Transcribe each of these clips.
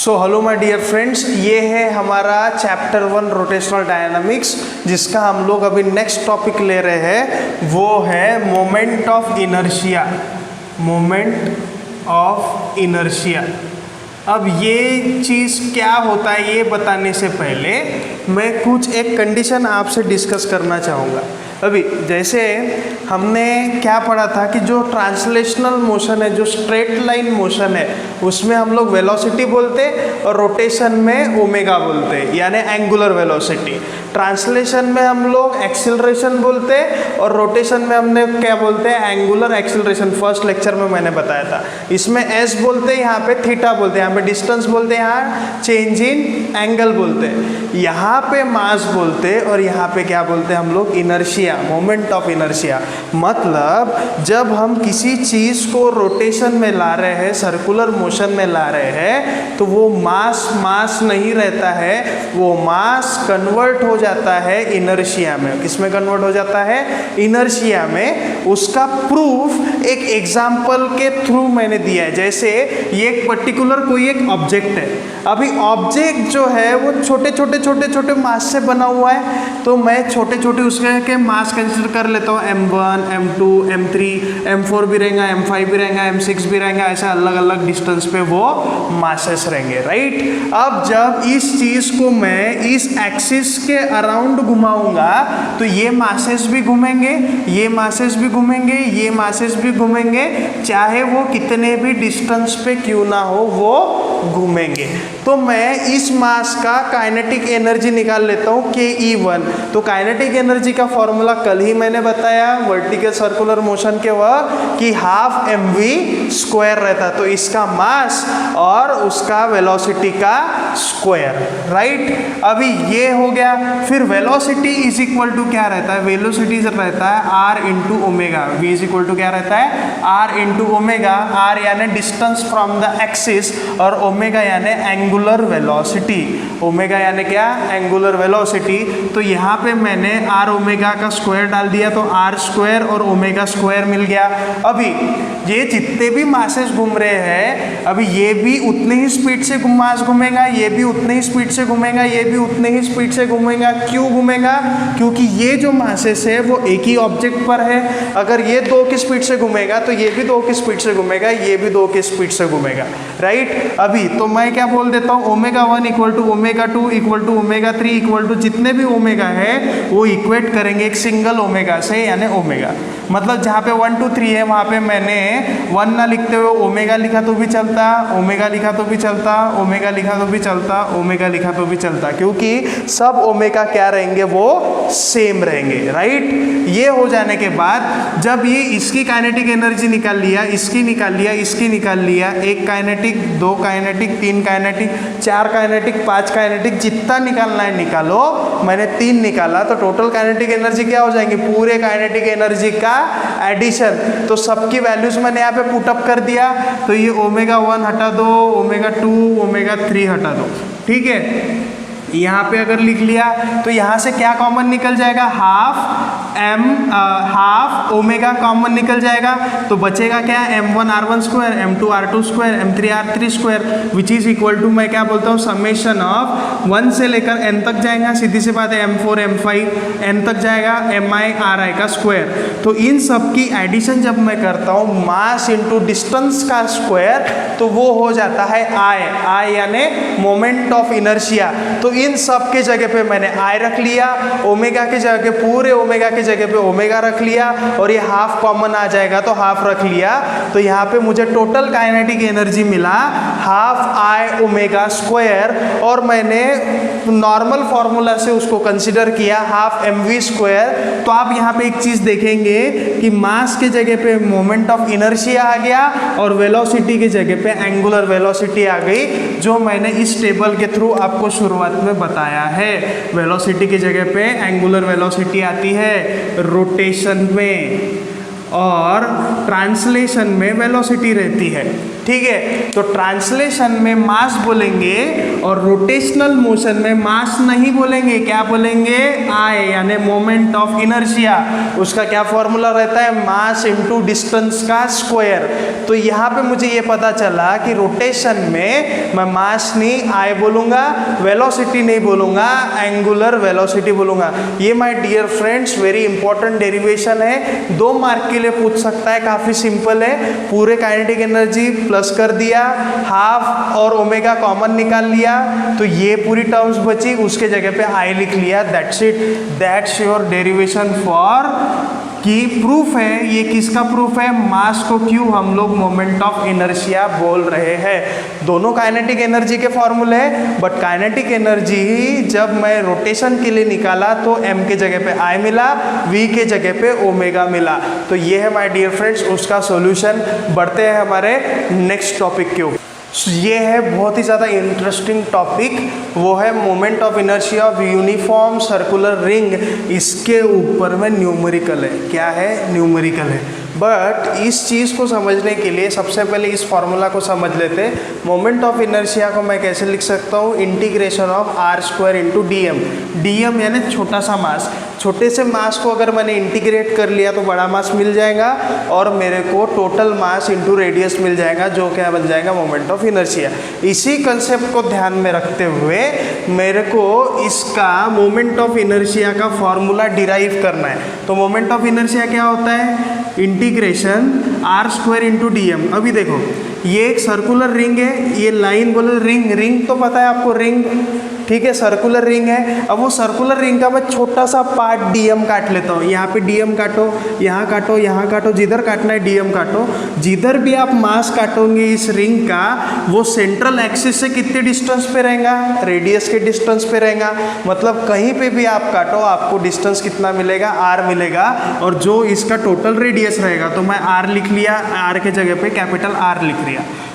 So hello my dear friends, ये है हमारा चैप्टर 1 रोटेशनल डायनामिक्स, जिसका हम लोग अभी नेक्स्ट टॉपिक ले रहे हैं। वो है moment of inertia. Moment of inertia. अब ये चीज़ क्या होता है ये बताने से पहले मैं कुछ एक कंडीशन आपसे डिस्कस करना चाहूँगा। अभी जैसे हमने क्या पढ़ा था कि जो ट्रांसलेशनल मोशन है, जो स्ट्रेट लाइन मोशन है, उसमें हम लोग वेलोसिटी बोलते और रोटेशन में ओमेगा बोलते, यानी एंगुलर वेलोसिटी। ट्रांसलेशन में हम लोग एक्सीलरेशन बोलते और रोटेशन में हमने क्या बोलते हैं, एंगुलर एक्सीलरेशन। फर्स्ट लेक्चर में मैंने बताया था। इसमें एस बोलते, यहाँ पे थीटा बोलते, यहाँ पे डिस्टेंस बोलते, यहाँ चेंज इन एंगल बोलते, यहाँ पे मास बोलते और यहाँ पे क्या बोलते हैं हम लोग, इनर्शिया, मोमेंट ऑफ इनर्शिया। मतलब जब हम किसी चीज़ को रोटेशन में ला रहे हैं, सर्कुलर मोशन में ला रहे हैं, तो वो मास नहीं रहता है, वो मास कन्वर्ट हो जाता है इनर्शिया में। किसमें कन्वर्ट हो जाता है? इनर्शिया में। उसका प्रूफ एक एग्जाम्पल के थ्रू मैंने दिया है। जैसे ये एक पर्टिकुलर कोई एक ऑब्जेक्ट है। अभी ऑब्जेक्ट जो है वो छोटे छोटे मास से बना हुआ है, तो मैं छोटे छोटे उसके मास कंसिडर कर लेता हूँ। M1, M2, M3, M4 भी रहेगा, M5 भी रहेगा, M6 भी रहेगा, ऐसे अलग अलग डिस्टेंस पे वो मासेस रहेंगे, राइट। अब जब इस चीज़ को मैं इस एक्सिस के अराउंड घुमाऊंगा तो ये मासेस भी घूमेंगे, ये मासेस भी घूमेंगे, ये मासेस भी घूमेंगे, चाहे वो कितने भी डिस्टेंस पे क्यों ना हो वो घूमेंगे। तो मैं इस मास का काइनेटिक एनर्जी निकाल लेता हूँ KE1। तो काइनेटिक एनर्जी का फॉर्मूला कल ही मैंने बताया वर्टिकल सर्कुलर मोशन के वक्त कि हाफ mv² रहता, तो इसका मास और उसका वेलोसिटी का स्क्वायर, राइट। अभी ये हो गया। फिर वेलोसिटी इज इक्वल टू क्या रहता है? वेलोसिटी रहता है r into omega. v is equal to क्या रहता है? r into omega. r यानी डिस्टेंस फ्रॉम द एक्सिस और ओमेगा यानी एंगुलर वेलोसिटी। ओमेगा यानी क्या? Angular velocity. तो यहाँ पे मैंने r ओमेगा का स्क्वायर डाल दिया, तो r स्क्वायर और ओमेगा स्क्वायर मिल गया। अभी ये जितने भी मासेस घूम रहे हैं, अभी ये भी उतने ही स्पीड से मास घूमेगा, ये भी उतने ही स्पीड से घूमेगा, ये भी उतने ही स्पीड से घूमेगा। क्यों घूमेगा? क्योंकि ये जो मासेस है वो एक ही ऑब्जेक्ट पर है। अगर ये 2 की स्पीड से घूमेगा तो ये भी 2 की स्पीड से घूमेगा, ये भी 2 की स्पीड से घूमेगा, राइट। अभी तो मैं क्या बोल देता हूँ, omega 1 equal to omega 2 equal to omega 3 equal to जितने भी ओमेगा है वो इक्वेट करेंगे एक सिंगल ओमेगा से, यानी ओमेगा। मतलब जहाँ पे 1 2 3 है वहाँ पे मैंने 1 ना लिखते हुए ओमेगा लिखा तो भी चलता, ओमेगा लिखा तो भी चलता, ओमेगा लिखा तो भी चलता, ओमेगा लिखा तो भी चलता, क्योंकि सब ओमेगा क्या रहेंगे, वो सेम रहेंगे, राइट। ये हो जाने के बाद जब ये इसकी काइनेटिक एनर्जी निकाल लिया, इसकी निकाल लिया, इसकी निकाल लिया, 1 kinetic, 2 kinetic, 3 kinetic, 4 kinetic, 5 kinetic, जितना निकालना है निकालो। मैंने 3 निकाला तो टोटल काइनेटिक एनर्जी क्या हो जाएंगे? पूरे काइनेटिक एनर्जी का एडिशन। तो सबकी वैल्यूज मैंने यहाँ पे पुट अप कर दिया। तो ये ओमेगा 1 हटा दो, ओमेगा 2, ओमेगा 3 हटा दो, ठीक है। यहाँ पे अगर लिख लिया तो यहाँ से क्या कॉमन निकल जाएगा? हाफ ओमेगा कॉमन निकल जाएगा। तो बचेगा क्या? M1 R1 square, M2 R2 square, M3 R3 square, which is equal to, मैं क्या बोलता हूँ, समेशन ऑफ 1 से लेकर n तक जाएगा। सीधी सी बात है, M4 M5 n तक जाएगा, Mi Ri का स्क्वायर। तो इन सब की एडिशन जब मैं करता हूँ मास इंटू डिस्टेंस का स्क्वायर, तो वो हो जाता है I यानी मोमेंट ऑफ इनर्शिया। तो इन सब के जगह पे मैंने I रख लिया, ओमेगा के जगह, पूरे ओमेगा के जगह पे ओमेगा रख लिया, और ये हाफ कॉमन आ जाएगा तो हाफ रख लिया। तो यहाँ पे मुझे टोटल काइनेटिक एनर्जी मिला हाफ I ओमेगा स्क्वायर, और मैंने नॉर्मल फॉर्मूला से उसको कंसिडर किया हाफ mv स्क्वायर। तो आप यहाँ पे एक चीज देखेंगे कि मास के जगह पे मोमेंट ऑफ इनर्शिया आ गया और वेलोसिटी के जगह पे एंगुलर वेलोसिटी आ गई, जो मैंने इस टेबल के थ्रू आपको शुरुआत में बताया है। वेलोसिटी की जगह पे एंगुलर वेलोसिटी आती है रोटेशन में, और ट्रांसलेशन में वेलोसिटी रहती है। ठीक है, तो ट्रांसलेशन में मास बोलेंगे और रोटेशनल मोशन में मास नहीं बोलेंगे, क्या बोलेंगे, आई, यानी मोमेंट ऑफ इनर्शिया। उसका क्या फॉर्मूला रहता है, मास इनटू डिस्टेंस का स्क्वायर। तो यहाँ पे मुझे ये पता चला कि रोटेशन में मैं मास नहीं आई बोलूँगा, वेलोसिटी नहीं बोलूँगा, एंगुलर वेलोसिटी बोलूँगा। ये my dear friends very important derivation है, 2 मार्क के लिए पूछ सकता है, काफ़ी सिंपल है। पूरे काइनेटिक एनर्जी प्लस कर दिया, हाफ और ओमेगा कॉमन निकाल लिया, तो ये पूरी टर्म्स बची, उसके जगह पे आई लिख लिया। That's it, that's your derivation for की प्रूफ है। ये किसका प्रूफ है, मास को क्यों हम लोग मोमेंट ऑफ इनर्शिया बोल रहे हैं। दोनों काइनेटिक एनर्जी के फॉर्मूले हैं, बट काइनेटिक एनर्जी जब मैं रोटेशन के लिए निकाला तो m के जगह पे I मिला, v के जगह पे ओमेगा मिला। तो ये है माय डियर फ्रेंड्स उसका सॉल्यूशन। बढ़ते हैं हमारे नेक्स्ट टॉपिक के ऊपर। ये है बहुत ही ज़्यादा इंटरेस्टिंग टॉपिक, वो है moment of inertia of uniform circular ring. इसके ऊपर में न्यूमेरिकल है, क्या है, न्यूमेरिकल है। बट इस चीज़ को समझने के लिए सबसे पहले इस फॉर्मूला को समझ लेते। मोमेंट ऑफ इनर्शिया को मैं कैसे लिख सकता हूँ, integration of r square into d m. D m यानी छोटा सा मास, छोटे से मास को अगर मैंने इंटीग्रेट कर लिया तो बड़ा मास मिल जाएगा, और मेरे को टोटल मास इंटू रेडियस मिल जाएगा, जो क्या बन जाएगा, मोमेंट ऑफ इनर्शिया। इसी कंसेप्ट को ध्यान में रखते हुए मेरे को इसका मोमेंट ऑफ इनर्शिया का फॉर्मूला डिराइव करना है। तो मोमेंट ऑफ इनर्शिया क्या होता है, integration r square into d m. अभी देखो ये एक सर्कुलर रिंग है, ये लाइन बोले रिंग, रिंग तो पता है आपको, रिंग, ठीक है, सर्कुलर रिंग है। अब वो सर्कुलर रिंग का मैं छोटा सा पार्ट डीएम काट लेता हूँ। यहाँ पे डीएम काटो, यहाँ काटो, यहाँ काटो, जिधर काटना है डीएम काटो। जिधर भी आप मास काटोगे इस रिंग का, वो सेंट्रल एक्सिस से कितने डिस्टेंस पे रहेगा, रेडियस के डिस्टेंस पे रहेगा। मतलब कहीं पे भी आप काटो आपको डिस्टेंस कितना मिलेगा, आर मिलेगा, और जो इसका टोटल रेडियस रहेगा, तो मैं आर लिख लिया, आर के जगह पे कैपिटल आर लिख लिया।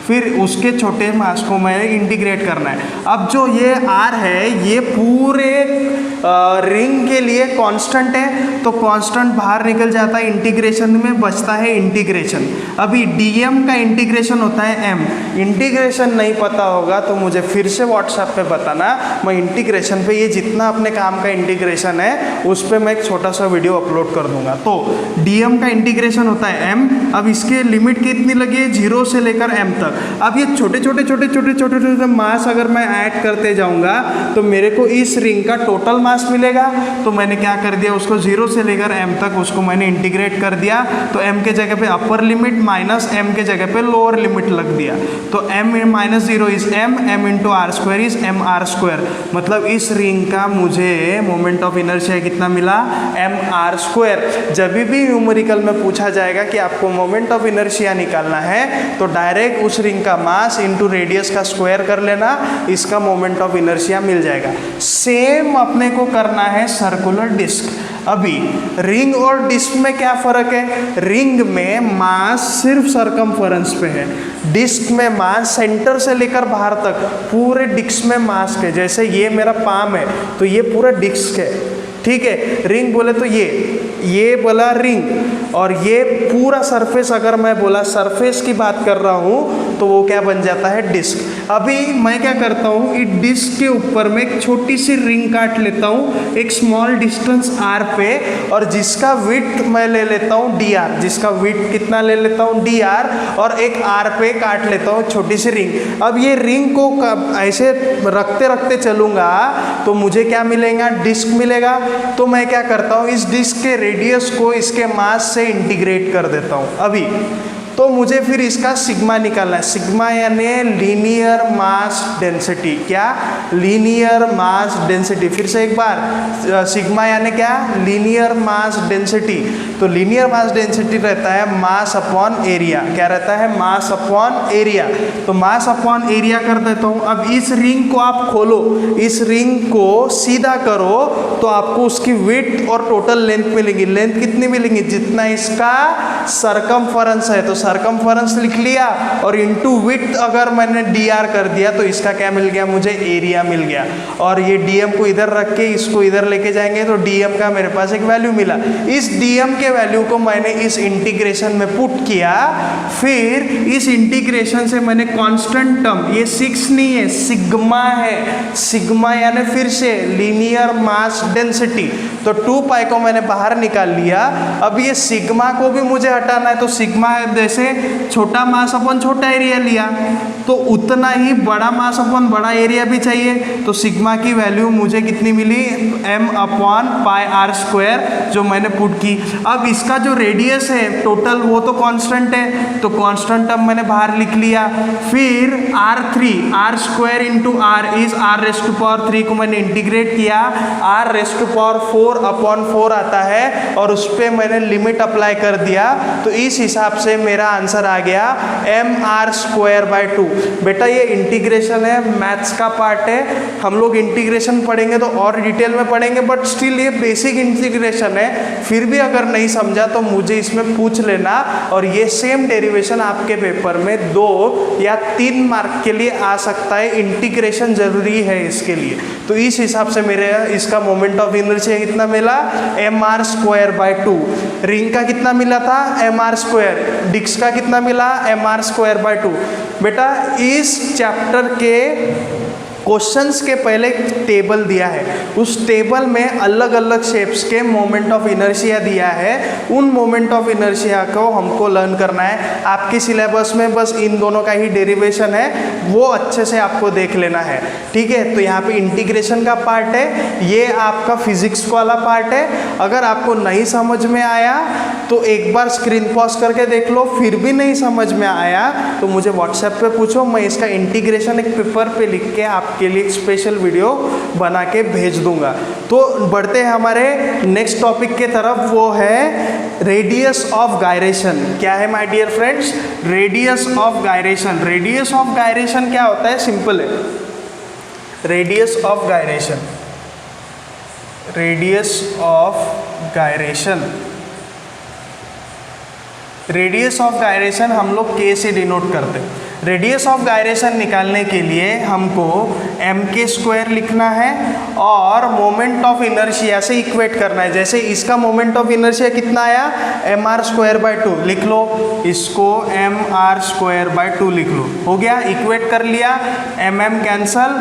फिर उसके छोटे मास को मैंने इंटीग्रेट करना है। अब जो ये आर है ये पूरे रिंग के लिए कांस्टेंट है, तो कांस्टेंट बाहर निकल जाता है, इंटीग्रेशन में बचता है इंटीग्रेशन। अभी डीएम का इंटीग्रेशन होता है एम। इंटीग्रेशन नहीं पता होगा तो मुझे फिर से व्हाट्सएप पे बताना, मैं इंटीग्रेशन पे ये जितना अपने काम का इंटीग्रेशन है उस पर मैं एक छोटा सा वीडियो अपलोड कर दूंगा। तो डीएम का इंटीग्रेशन होता है एम। अब इसके लिमिट कितनी लगी है, 0 से लेकर एम तक। अब ये छोटे छोटे छोटे छोटे छोटे छोटे मास अगर मैं ऐड करते जाऊंगा तो मेरे को इस रिंग का टोटल मास मिलेगा। तो मैंने क्या कर दिया, उसको 0 से लेकर m तक उसको मैंने इंटीग्रेट कर दिया। तो m के जगह पे अपर लिमिट माइनस m के जगह पे लोअर लिमिट लग दिया। तो m minus 0 is m, m into r square is m r square. मतलब इस रिंग का मुझे मोमेंट ऑफ इनर्शिया कितना मिला, एम आर स्क्वायर। जब भी न्यूमेरिकल में पूछा जाएगा कि आपको मोमेंट ऑफ इनर्शिया निकालना है तो डायरेक्ट उस रिंग का मास इंटू रेडियस का स्क्वायर कर लेना, इसका मोमेंट ऑफ इनर्शिया मिल जाएगा। सेम अपने को करना है सर्कुलर डिस्क। अभी रिंग और डिस्क में क्या फर्क है, रिंग में मास सिर्फ सरकमफेरेंस पे है, डिस्क में मास सेंटर से लेकर बाहर तक पूरे डिस्क में मास है। जैसे ये मेरा पाम है तो ये पूरा डिस्क है, ठीक है। रिंग बोले तो ये बोला रिंग, और ये पूरा सरफेस अगर मैं बोला सरफेस की बात कर रहा हूँ तो वो क्या बन जाता है, डिस्क। अभी मैं क्या करता हूँ, इस डिस्क के ऊपर में एक छोटी सी रिंग काट लेता हूँ एक स्मॉल डिस्टेंस आर पे, और जिसका विड्थ मैं ले लेता हूँ डी आर, जिसका विड्थ कितना ले लेता हूँ डी आर, और एक आर पे काट लेता हूँ छोटी सी रिंग। अब ये रिंग को ऐसे रखते रखते चलूँगा तो मुझे क्या मिलेगा, डिस्क मिलेगा। तो मैं क्या करता हूँ, इस डिस्क के रेडियस को इसके मास से इंटीग्रेट कर देता हूँ। अभी तो मुझे फिर इसका सिग्मा निकालना है। सिग्मा यानी लीनियर मास डेंसिटी, क्या, लीनियर मास डेंसिटी। फिर से एक बार, सिग्मा यानी क्या, लीनियर मास डेंसिटी। तो लीनियर मास डेंसिटी रहता है मास अपॉन एरिया। क्या रहता है, मास अपॉन एरिया। तो मास अपॉन एरिया कर देता हूँ। अब इस रिंग को आप खोलो, इस रिंग को सीधा करो तो आपको उसकी विड्थ और टोटल लेंथ मिलेगी। लेंथ कितनी मिलेगी, जितना इसका सरकमफेरेंस है। तो सरकमफेरेंस लिख लिया और इनटू विड्थ अगर मैंने dr कर दिया तो इसका क्या मिल गया, मुझे एरिया मिल गया। और ये dm को इधर रख के इसको इधर लेके जाएंगे तो dm का मेरे पास एक वैल्यू मिला। इस dm के वैल्यू को मैंने इस इंटीग्रेशन में पुट किया, फिर इस इंटीग्रेशन से मैंने कांस्टेंट टर्म, ये 6 नहीं है सिग्मा है, सिग्मा यानी फिर से लीनियर मास डेंसिटी, तो 2 पाई को मैंने बाहर निकाल लिया। अब ये सिग्मा को भी मुझे हटाना है, तो सिग्मा जैसे छोटा मास अपन छोटा एरिया लिया तो उतना ही बड़ा मास अपन बड़ा एरिया भी चाहिए, तो सिग्मा की वैल्यू मुझे कितनी मिली, m/πr² जो मैंने पुट की। अब इसका जो रेडियस है टोटल वो तो कांस्टेंट है, तो कांस्टेंट टर्म मैंने बाहर लिख लिया। फिर r3 r² into r is r⁻³ को मैंने इंटीग्रेट किया, r⁴/4 आता है और उस पर मैंने लिमिट अप्लाई कर दिया, तो इस हिसाब से मेरा आंसर आ गया mr²/2। बेटा ये इंटीग्रेशन है, मैथ्स का पार्ट है, हम लोग इंटीग्रेशन पढ़ेंगे तो और डिटेल में पढ़ेंगे, बट स्टिल ये बेसिक इंटीग्रेशन है। फिर भी अगर नहीं समझा तो मुझे इसमें पूछ लेना, और ये सेम डेरिवेशन आपके पेपर में 2 या 3 मार्क के लिए आ सकता है। इंटीग्रेशन जरूरी है इसके लिए, तो इस हिसाब से मेरे इसका मोमेंट ऑफ इनर्शिया कितना मिला, mr²/2। रिंग का कितना मिला था, mr²। डिस्क का कितना मिला, mr²/2। बेटा इस चैप्टर के क्वेश्चंस के पहले टेबल दिया है, उस टेबल में अलग अलग शेप्स के मोमेंट ऑफ इनर्शिया दिया है, उन मोमेंट ऑफ इनर्शिया को हमको लर्न करना है। आपके सिलेबस में बस इन दोनों का ही डेरिवेशन है, वो अच्छे से आपको देख लेना है, ठीक है। तो यहाँ पे इंटीग्रेशन का पार्ट है, ये आपका फिजिक्स वाला पार्ट है। अगर आपको नहीं समझ में आया तो एक बार स्क्रीन पॉज करके देख लो, फिर भी नहीं समझ में आया तो मुझे व्हाट्सएप पे पूछो, मैं इसका इंटीग्रेशन एक पेपर पे लिख के आपके लिए एक स्पेशल वीडियो बना के भेज दूंगा। तो बढ़ते हैं हमारे नेक्स्ट टॉपिक के तरफ, वो है रेडियस ऑफ गायरेशन। क्या है my dear friends, radius of gyration. Radius of gyration क्या होता है, सिंपल है, radius of gyration, radius of gyration, radius of gyration हम लोग के से डिनोट करते हैं। रेडियस ऑफ गायरेशन निकालने के लिए हमको mk² लिखना है और मोमेंट ऑफ इनर्शिया से इक्वेट करना है। जैसे इसका मोमेंट ऑफ इनर्शिया कितना आया, mr²/2 लिख लो, इसको mr²/2 लिख लो, हो गया, इक्वेट कर लिया, mm कैंसल,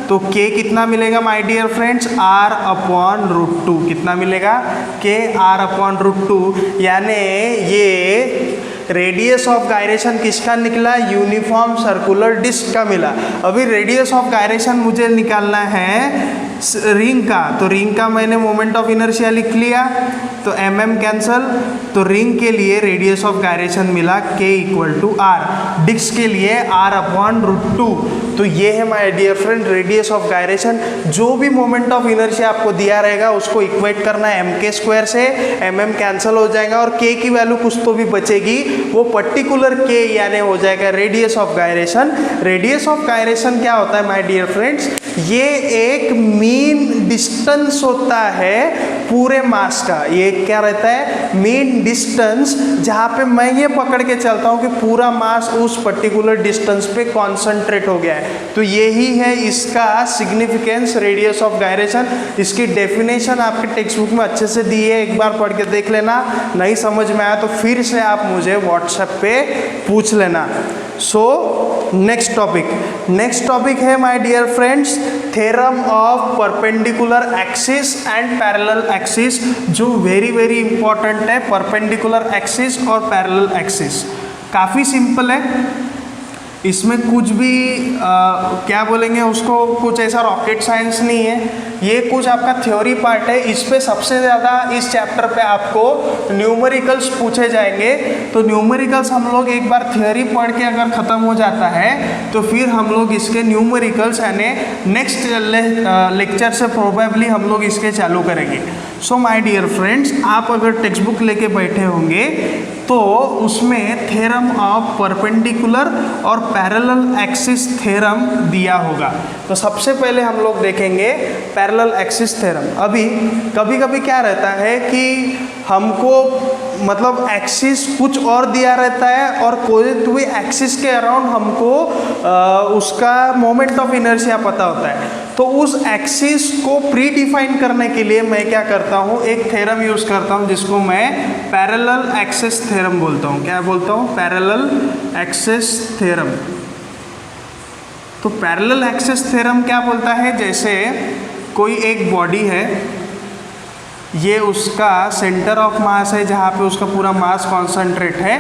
तो k कितना मिलेगा माय डियर फ्रेंड्स, r/√2 कितना मिलेगा, k r/√2, यानी ये रेडियस ऑफ गायरेशन किसका निकला, यूनिफॉर्म सर्कुलर डिस्क का मिला। अभी रेडियस ऑफ गायरेशन मुझे निकालना है रिंग का, तो रिंग का मैंने मोमेंट ऑफ इनर्शिया लिख लिया, तो mm कैंसल, तो रिंग के लिए रेडियस ऑफ गायरेशन मिला k = r, डिस्क के लिए r/√2। तो ये है my dear friend radius of gyration. जो भी मोमेंट ऑफ इनर्शिया आपको दिया रहेगा उसको इक्वेट करना है mk² से, mm कैंसिल हो जाएगा और k की वैल्यू कुछ तो भी बचेगी, वो पर्टिकुलर k यानी हो जाएगा radius of gyration. Radius of gyration क्या होता है माय डियर फ्रेंड्स, ये एक मीन डिस्टेंस होता है पूरे मास का। ये क्या रहता है, मीन डिस्टेंस, जहाँ पे मैं ये पकड़ के चलता हूँ कि पूरा मास उस पर्टिकुलर डिस्टेंस पे कॉन्सेंट्रेट हो गया है। तो यही है इसका सिग्निफिकेंस, रेडियस ऑफ गायरेशन। इसकी डेफिनेशन आपके टेक्स्ट बुक में अच्छे से दी है, एक बार पढ़ के देख लेना। नहीं समझ में आया तो फिर से आप मुझे व्हाट्सएप पे पूछ लेना। सो नेक्स्ट टॉपिक है my dear friends, theorem of perpendicular axis and parallel axis, जो वेरी वेरी इंपॉर्टेंट है। परपेंडिकुलर एक्सिस और पैरेलल एक्सिस काफ़ी सिंपल है, इसमें कुछ भी क्या बोलेंगे उसको, कुछ ऐसा रॉकेट साइंस नहीं है, ये कुछ आपका थ्योरी पार्ट है। इस पे सबसे ज़्यादा इस चैप्टर पे आपको न्यूमेरिकल्स पूछे जाएंगे। तो न्यूमेरिकल्स हम लोग एक बार थ्योरी पढ़ के अगर ख़त्म हो जाता है तो फिर हम लोग इसके न्यूमेरिकल्स यानी नेक्स्ट लेक्चर से प्रोबेबली हम लोग इसके चालू करेंगे। सो माय डियर फ्रेंड्स, आप अगर टेक्स्ट बुक लेके बैठे होंगे तो उसमें थ्योरम ऑफ परपेंडिकुलर और पैरेलल एक्सिस थ्योरम दिया होगा। तो सबसे पहले हम लोग देखेंगे पैरेलल एक्सिस थ्योरम। अभी कभी कभी क्या रहता है कि हमको मतलब एक्सिस कुछ और दिया रहता है और कोई भी एक्सिस के अराउंड हमको उसका मोमेंट ऑफ इनर्शिया पता होता है, तो उस एक्सिस को प्री डिफाइन करने के लिए मैं क्या करता हूँ, एक थ्योरम यूज करता हूँ जिसको मैं पैरेलल एक्सिस थ्योरम बोलता हूँ। क्या बोलता हूँ? Parallel axis theorem. तो पैरेलल एक्सिस थ्योरम क्या बोलता है, जैसे कोई एक बॉडी है, ये उसका सेंटर ऑफ मास है जहाँ पे उसका पूरा मास कॉन्सेंट्रेट है,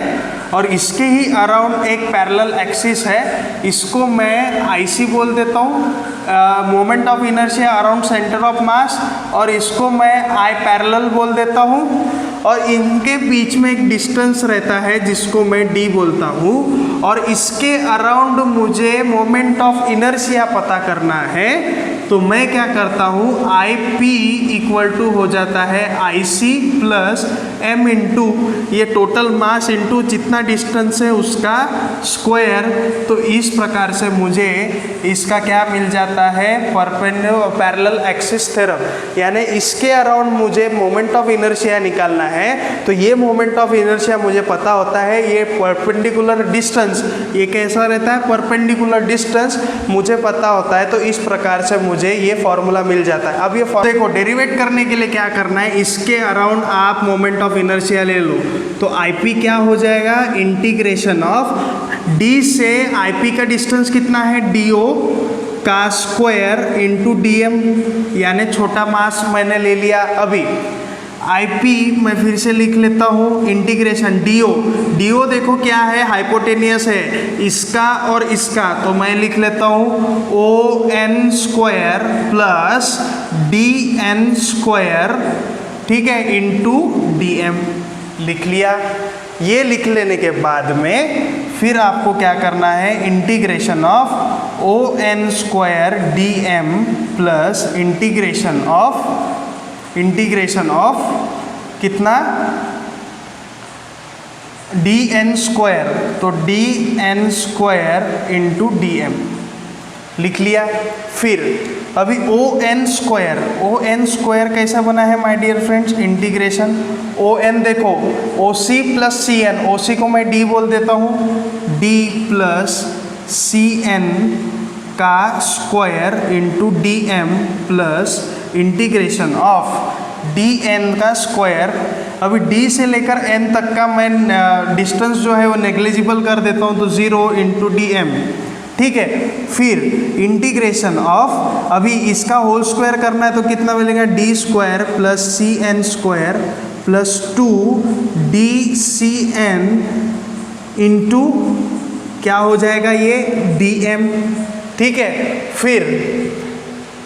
और इसके ही अराउंड एक पैरेलल एक्सिस है, इसको मैं आईसी बोल देता हूँ, moment of inertia around centre of mass, और इसको मैं आई पैरेलल बोल देता हूँ, और इनके बीच में एक डिस्टेंस रहता है जिसको मैं डी बोलता हूँ, और इसके अराउंड मुझे मोमेंट ऑफ इनर्शिया पता करना है। तो मैं क्या करता हूँ, आई पी इक्वल टू हो जाता है आई सी प्लस एम इंटू ये टोटल मास इंटू जितना डिस्टेंस है उसका स्क्वायर। तो इस प्रकार से मुझे इसका क्या मिल जाता है, पैरेलल एक्सिस थ्योरम, यानी इसके अराउंड मुझे मोमेंट ऑफ इनर्शिया निकालना है। तो ये मोमेंट ऑफ इनर्शिया मुझे पता होता है, ये परपेंडिकुलर डिस्टेंस, ये कैसा रहता है, परपेंडिकुलर डिस्टेंस मुझे पता होता है। तो इस प्रकार से मुझे ये फॉर्मूला मिल जाता है। अब ये देखो डेरिवेट करने के लिए क्या करना है, इसके अराउंड आप मोमेंट ऑफ इनर्शिया ले लो, तो आईपी क्या हो जाएगा, इंटीग्रेशन ऑफ डी से आईपी का डिस्टेंस कितना है, डीओ का स्क्वायर इंटू डीएम, यानी छोटा मास मैंने ले लिया। अभी आईपी मैं फिर से लिख लेता हूँ, इंटीग्रेशन डीओ देखो क्या है, हाइपोटेनियस है, इसका और इसका, तो मैं लिख लेता हूँ O N square plus D N square, ठीक है, इंटू डी एम लिख लिया। ये लिख लेने के बाद में फिर आपको क्या करना है, integration of O N square d m plus integration of कितना, डी एन स्क्वायर, तो D N square into d m लिख लिया। फिर अभी ओ एन स्क्वायर कैसा बना है my dear friends, integration O N देखो O C plus C N, ओ सी को मैं डी बोल देता हूँ, डी प्लस सी एन का square into d m plus integration of D N का स्क्वायर। अभी डी से लेकर एन तक का मैं डिस्टेंस जो है वो नेग्लिजिबल कर देता हूँ, तो 0 इंटू डी एम, ठीक है। फिर इंटीग्रेशन ऑफ, अभी इसका होल स्क्वायर करना है तो कितना मिलेगा, D square plus C N square plus 2 D C N into क्या हो जाएगा ये, डी एम, ठीक है। फिर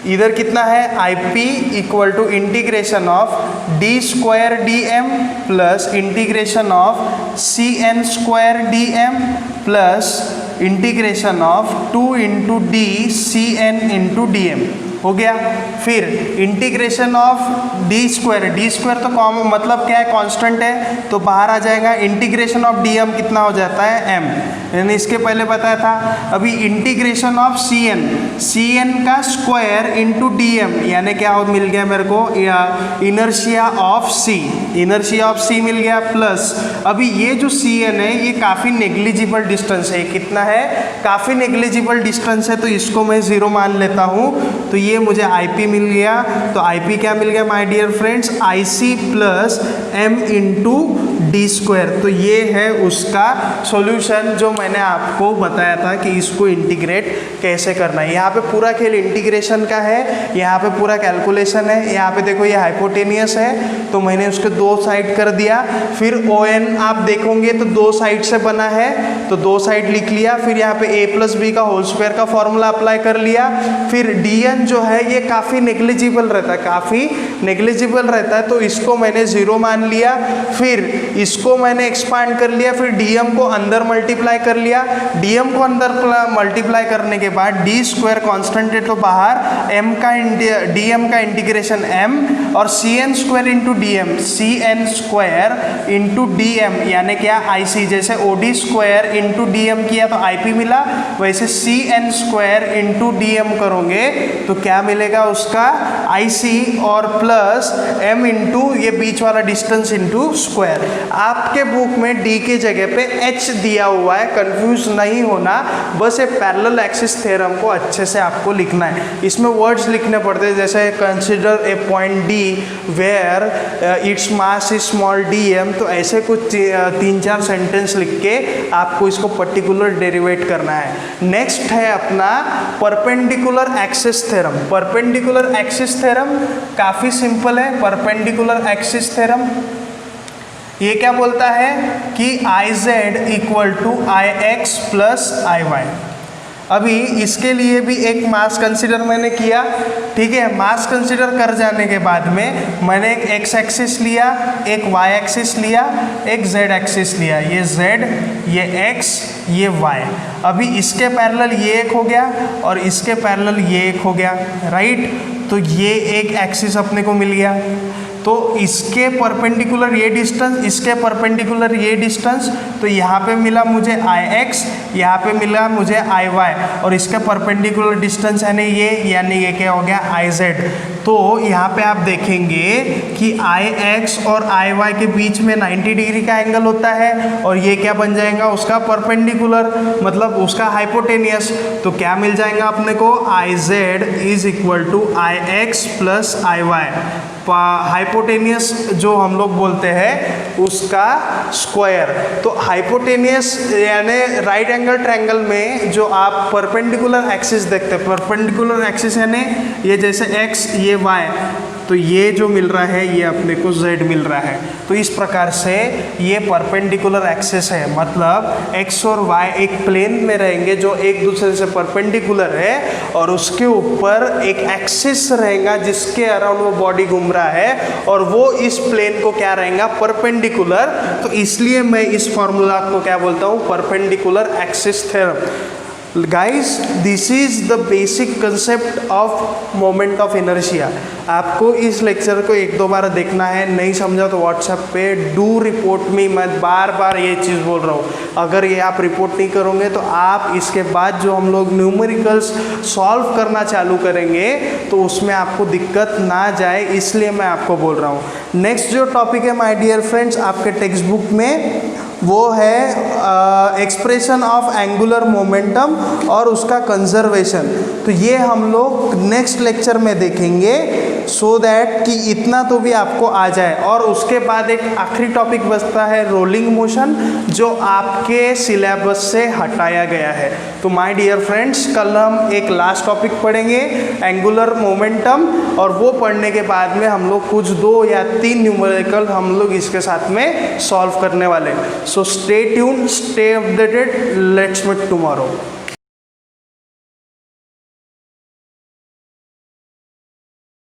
इधर कितना है, I P equal to integration of D square d m plus integration of C N square d m plus integration of 2 into D C N into d m हो गया। फिर इंटीग्रेशन ऑफ डी स्क्वायर तो common मतलब क्या है, constant है, तो बाहर आ जाएगा। इंटीग्रेशन ऑफ डी एम कितना हो जाता है, एम, यानी इसके पहले बताया था। अभी इंटीग्रेशन ऑफ सी एन का स्क्वायर इंटू डी एम, यानी क्या हो मिल गया मेरे को, इनर्शिया ऑफ सी मिल गया। प्लस अभी ये जो सी एन है ये काफ़ी नेग्लिजिबल डिस्टेंस है, कितना है, काफ़ी नेग्लिजिबल डिस्टेंस है, तो इसको मैं 0 मान लेता हूँ। तो ये मुझे IP मिल गया। तो IP क्या मिल गया my dear friends, IC plus M into D square. तो ये है उसका सॉल्यूशन जो मैंने आपको बताया था कि इसको इंटीग्रेट कैसे करना है। यहाँ पे पूरा खेल इंटीग्रेशन का है, यहाँ पे पूरा कैलकुलेशन है। यहाँ पे देखो ये हाइपोटेनियस है तो मैंने उसके 2 साइड कर दिया। फिर ON आप देखोगे तो 2 साइड से बना है तो 2 साइड लिख लिया। फिर यहाँ पे A प्लस बी का होल स्क्वायर का फॉर्मूला अप्लाई कर लिया। फिर DN जो है ये काफ़ी नेग्लिजिबल रहता है, तो इसको मैंने 0 मान लिया। फिर इसको मैंने एक्सपांड कर लिया। फिर DM को अंदर मल्टीप्लाई कर लिया। DM को अंदर मल्टीप्लाई करने के बाद डी स्क्वायर कॉन्स्टेंट है तो बाहर DM का इंटीग्रेशन M और CN square into DM, CN square into DM यानी क्या IC। जैसे OD स्क्वायर इंटू DM किया तो IP मिला, वैसे CN स्क्वायर इंटू DM करोगे तो क्या मिलेगा उसका IC और प्लस M इंटू ये बीच वाला डिस्टेंस इंटू स्क्वायर। आपके बुक में डी की जगह पे एच दिया हुआ है, कंफ्यूज नहीं होना, बस ये पैरेलल एक्सिस थ्योरम को अच्छे से आपको लिखना है। इसमें वर्ड्स लिखने पड़ते हैं, जैसे consider a point D where its mass is small dm, तो ऐसे कुछ 3-4 सेंटेंस लिख के आपको इसको पर्टिकुलर डेरिवेट करना है। नेक्स्ट है अपना perpendicular axis theorem. Perpendicular axis theorem काफ़ी सिंपल है। परपेंडिकुलर एक्सिस थ्योरम ये क्या बोलता है कि I Z equal to I X plus I Y. अभी इसके लिए भी एक मास कंसीडर मैंने किया, ठीक है। मास कंसीडर कर जाने के बाद में मैंने एक एक्स एक्सिस लिया, एक वाई एक्सिस लिया, एक जेड एक्सिस लिया। ये जेड, ये एक्स, ये वाई। अभी इसके पैरेलल ये एक हो गया और इसके पैरेलल ये एक हो गया, राइट। तो ये एक एक्सिस अपने को मिल गया। तो इसके परपेंडिकुलर ये डिस्टेंस, इसके परपेंडिकुलर ये डिस्टेंस, तो यहाँ पे मिला मुझे आई एक्स, यहाँ पे मिला मुझे आई वाई, और इसके परपेंडिकुलर डिस्टेंस यानी ये क्या हो गया आई जेड। तो यहाँ पे आप देखेंगे कि आई एक्स और आई वाई के बीच में 90 डिग्री का एंगल होता है, और ये क्या बन जाएगा उसका परपेंडिकुलर, मतलब उसका हाइपोटेनियस। तो क्या मिल जाएगा अपने को, I Z is equal to I X plus I Y. Hypotenuse जो हम लोग बोलते हैं उसका स्क्वायर। तो हाइपोटेनियस यानी राइट एंगल ट्रायंगल में जो आप परपेंडिकुलर एक्सिस देखते हैं, परपेंडिकुलर एक्सिस यानी ये जैसे एक्स, ये वाई, तो ये जो मिल रहा है ये अपने को z मिल रहा है। तो इस प्रकार से ये परपेंडिकुलर एक्सिस है, मतलब x और y एक प्लेन में रहेंगे जो एक दूसरे से परपेंडिकुलर है, और उसके ऊपर एक एक्सिस रहेगा जिसके अराउंड वो बॉडी घूम रहा है, और वो इस प्लेन को क्या रहेगा, परपेंडिकुलर। तो इसलिए मैं इस फॉर्मूला को क्या बोलता हूँ, perpendicular axis theorem. Guys, this is the basic concept of moment of inertia. आपको इस लेक्चर को 1-2 बार देखना है, नहीं समझा तो व्हाट्सएप पे डू रिपोर्ट मी। मैं बार बार ये चीज़ बोल रहा हूँ, अगर ये आप रिपोर्ट नहीं करोगे तो आप इसके बाद जो हम लोग न्यूमेरिकल्स सॉल्व करना चालू करेंगे तो उसमें आपको दिक्कत ना जाए, इसलिए मैं आपको बोल रहा हूँ। नेक्स्ट जो टॉपिक है माय डियर फ्रेंड्स आपके टेक्स्ट बुक में, वो है एक्सप्रेशन ऑफ एंगुलर मोमेंटम और उसका कंजर्वेशन। तो ये हम लोग नेक्स्ट लेक्चर में देखेंगे, सो दैट कि इतना तो भी आपको आ जाए। और उसके बाद एक आखिरी टॉपिक बचता है रोलिंग मोशन, जो आपके सिलेबस से हटाया गया है। तो माय डियर फ्रेंड्स, कल हम एक लास्ट टॉपिक पढ़ेंगे एंगुलर मोमेंटम, और वो पढ़ने के बाद में हम लोग कुछ 2 या 3 न्यूमेरिकल हम लोग इसके साथ में सॉल्व करने वाले। So stay tuned, stay updated. Let's meet tomorrow.